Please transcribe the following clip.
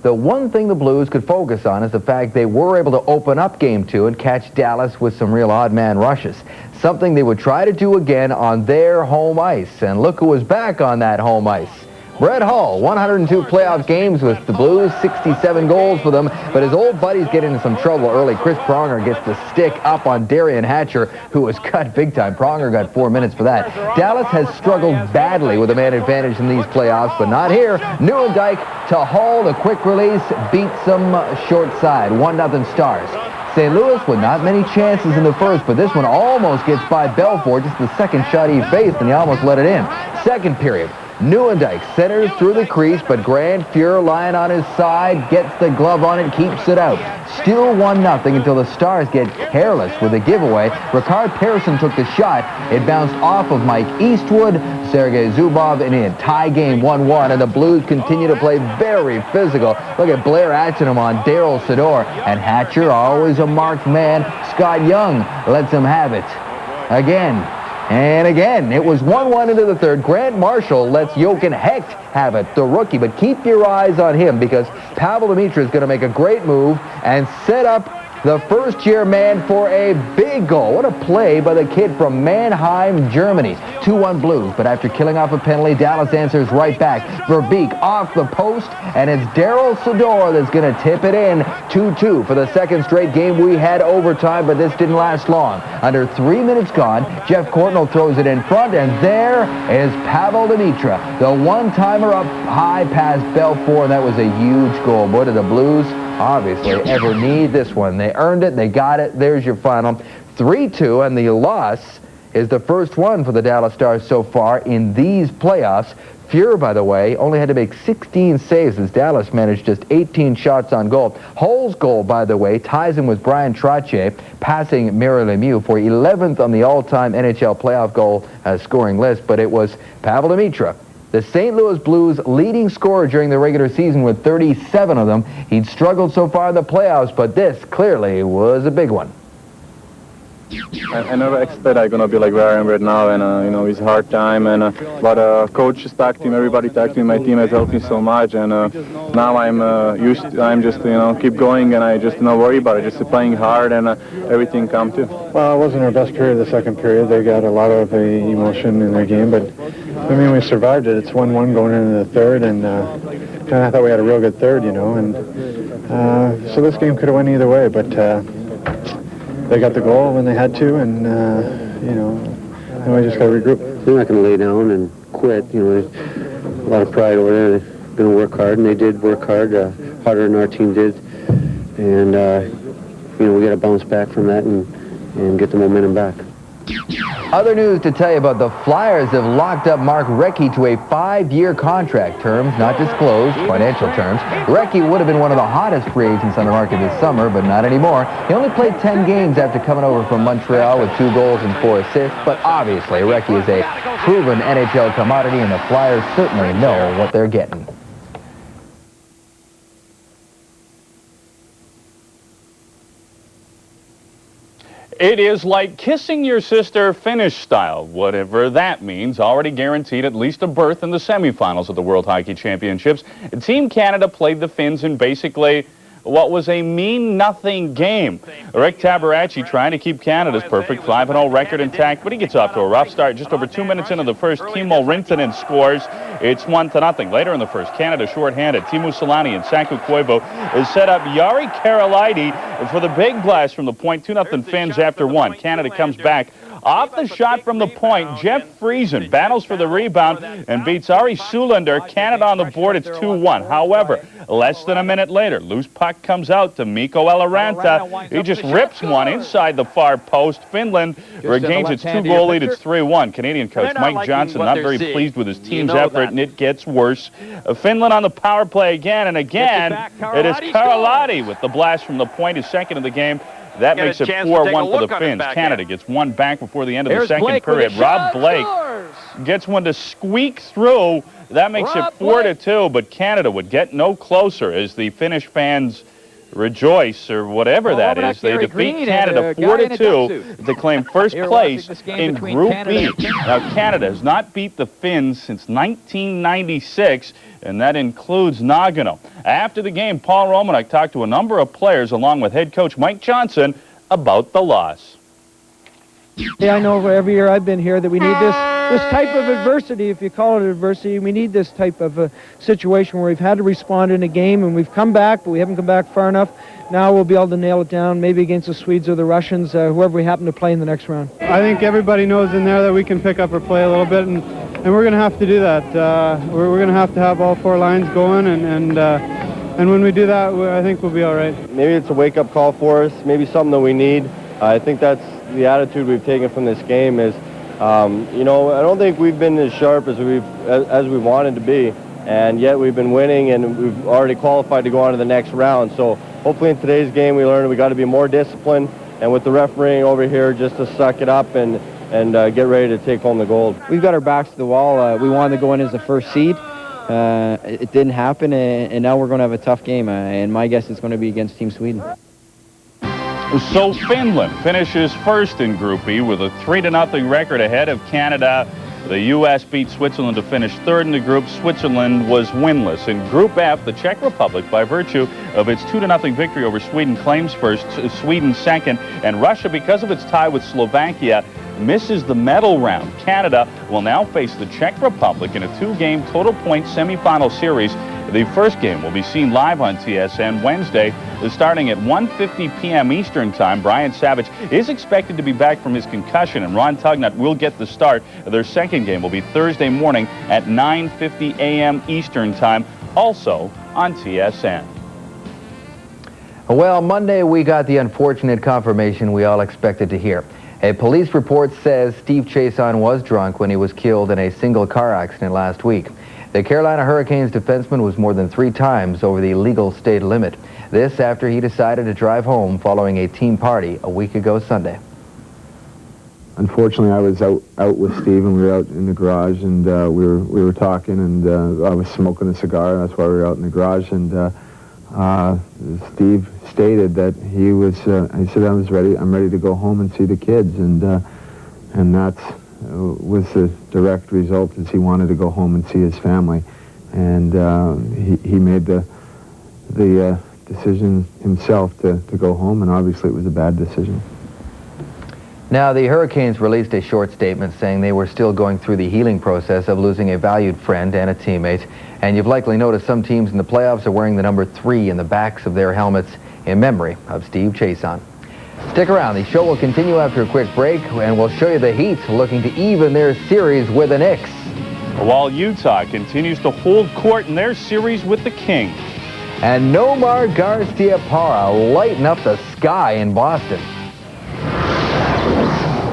The one thing the Blues could focus on is the fact they were able to open up Game 2 and catch Dallas with some real odd man rushes. Something they would try to do again on their home ice. And look who was back on that home ice. Brett Hull, 102 playoff games with the Blues, 67 goals for them, but his old buddies get into some trouble early. Chris Pronger gets the stick up on Darian Hatcher, who was cut big time. Pronger got 4 minutes for that. Dallas has struggled badly with a man advantage in these playoffs, but not here. Nieuwendyk to Hull, the quick release, beats them short side, 1-0 Stars. St. Louis with not many chances in the first, but this one almost gets by Belfort, just the second shot he faced, and he almost let it in. Second period. Nieuwendyk centers through the crease, but Grant Fuhr lying on his side, gets the glove on it, keeps it out. Still 1-0 until the Stars get careless with a giveaway. Ricard Persson took the shot. It bounced off of Mike Eastwood, Sergei Zubov, and in. Tie game 1-1, and the Blues continue to play very physical. Look at Blair Atchingham on Daryl Sador, and Hatcher, always a marked man. Scott Young lets him have it. Again. And again, it was 1-1 into the third. Grant Marshall lets Jochen Hecht have it, the rookie. But keep your eyes on him because Pavel Demitra is going to make a great move and set up the first-year man for a big goal. What a play by the kid from Mannheim, Germany. 2-1 Blues, but after killing off a penalty, Dallas answers right back. Verbeek off the post, and it's Daryl Sador that's going to tip it in. 2-2 for the second straight game. We had overtime, but this didn't last long. Under 3 minutes gone, Jeff Courtnall throws it in front, and there is Pavel Demitra, the one-timer up high past Belfort, and that was a huge goal. Boy, did the Blues obviously ever need this one. They earned it. They got it. There's your final. 3-2, and the loss is the first one for the Dallas Stars so far in these playoffs. Fuhr, by the way, only had to make 16 saves as Dallas managed just 18 shots on goal. Hull's goal, by the way, ties him with Brian Trottier, passing Miro Lemieux for 11th on the all-time NHL playoff goal scoring list, but it was Pavel Demitra, the St. Louis Blues' leading scorer during the regular season with 37 of them. He'd struggled so far in the playoffs, but this clearly was a big one. I never expect I'm going to be like where I am right now, and you know, it's a hard time, and but coaches, tag team, everybody tag team, my team has helped me so much, and now I'm used to, I'm just, you know, keep going, and I just don't worry about it, just playing hard, and everything comes too. Well, it wasn't our best period, the second period. They got a lot of emotion in their game, but I mean, we survived it. It's 1-1 going into the third, and I thought we had a real good third, you know, and so this game could have went either way, but they got the goal when they had to, and you know, and we just got to regroup. They're not going to lay down and quit. You know, there's a lot of pride over there. They're going to work hard, and they did work hard, harder than our team did. And you know, we got to bounce back from that and get the momentum back. Other news to tell you about: the Flyers have locked up Mark Recchi to a 5-year contract. Terms not disclosed, financial terms. Recchi would have been one of the hottest free agents on the market this summer, but not anymore. He only played 10 games after coming over from Montreal with 2 goals and 4 assists, but obviously Recchi is a proven NHL commodity, and the Flyers certainly know what they're getting. It is like kissing your sister Finnish style, whatever that means. Already guaranteed at least a berth in the semifinals of the World Hockey Championships. Team Canada played the Finns in basically what was a mean-nothing game. Rick Tabaracci trying to keep Canada's perfect 5-0 record intact, but he gets off to a rough start. Just over 2 minutes into the first, Kimmo Rintanen scores. It's 1-0. Later in the first, Canada shorthanded. Teemu Selanne and Saku Koivu is set up Jari Karalainen for the big blast from the point. 2-0 Finns after 1. Canada comes back. Off the shot from the point, Jeff Friesen battles for the rebound and beats Ari Sulander. Canada on the board, it's 2-1. However, less than a minute later, loose puck comes out to Mikko Eloranta. He just rips one inside the far post. Finland regains its 2-goal lead. It's 3-1. Canadian coach Mike Johnson not very pleased with his team's effort, and it gets worse. Finland on the power play again and again. It is Karalahti with the blast from the point, his second of the game. That makes it 4-1 for the Finns. Canada gets one back before the end of the second period. Rob Blake gets one to squeak through. That makes it 4-2, but Canada would get no closer as the Finnish fans rejoice, or whatever that is. They defeat Canada 4-2 to claim first place in Group B. Now, Canada has not beat the Finns since 1996. and that includes Nagano. After the game, Paul Romanek talked to a number of players along with head coach Mike Johnson about the loss. Yeah, I know every year I've been here that we need this type of adversity, if you call it adversity. We need this type of a situation where we've had to respond in a game and we've come back, but we haven't come back far enough. Now we'll be able to nail it down, maybe against the Swedes or the Russians, whoever we happen to play in the next round. I think everybody knows in there that we can pick up our play a little bit, and we're going to have to do that. We're going to have all four lines going, and when we do that, I think we'll be all right. Maybe it's a wake-up call for us, maybe something that we need. I think that's the attitude we've taken from this game is, you know, I don't think we've been as sharp as we wanted to be, and yet we've been winning, and we've already qualified to go on to the next round. So hopefully in today's game we learned we got to be more disciplined, and with the refereeing over here, just to suck it up and get ready to take home the gold. We've got our backs to the wall. We wanted to go in as the first seed. It didn't happen, and now we're going to have a tough game, and my guess is going to be against Team Sweden. So Finland finishes first in Group E with a 3-0 record ahead of Canada. The U.S. beat Switzerland to finish third in the group. Switzerland was winless. In Group F, the Czech Republic, by virtue of its 2-0 victory over Sweden, claims first, Sweden second, and Russia, because of its tie with Slovakia, misses the medal round. Canada will now face the Czech Republic in a two-game total point semifinal series. The first game will be seen live on TSN Wednesday, starting at 1:50 p.m. Eastern Time. Brian Savage is expected to be back from his concussion, and Ron Tugnut will get the start. Their second game will be Thursday morning at 9:50 a.m. Eastern Time, also on TSN. Well, Monday we got the unfortunate confirmation we all expected to hear. A police report says Steve Chiasson was drunk when he was killed in a single car accident last week. The Carolina Hurricanes defenseman was more than 3 times over the legal state limit. This after he decided to drive home following a team party a week ago Sunday. Unfortunately, I was out with Steve, and we were out in the garage, and we were talking, and I was smoking a cigar. That's why we were out in the garage, and Steve stated that he said I'm ready to go home and see the kids, and that was the direct result, is he wanted to go home and see his family, and he made the decision himself to go home, and obviously it was a bad decision. Now, the Hurricanes released a short statement saying they were still going through the healing process of losing a valued friend and a teammate. And you've likely noticed some teams in the playoffs are wearing the number 3 in the backs of their helmets in memory of Steve Chiasson. Stick around. The show will continue after a quick break, and we'll show you the Heat looking to even their series with the Knicks. While Utah continues to hold court in their series with the Kings. And Nomar Garciaparra lighten up the sky in Boston.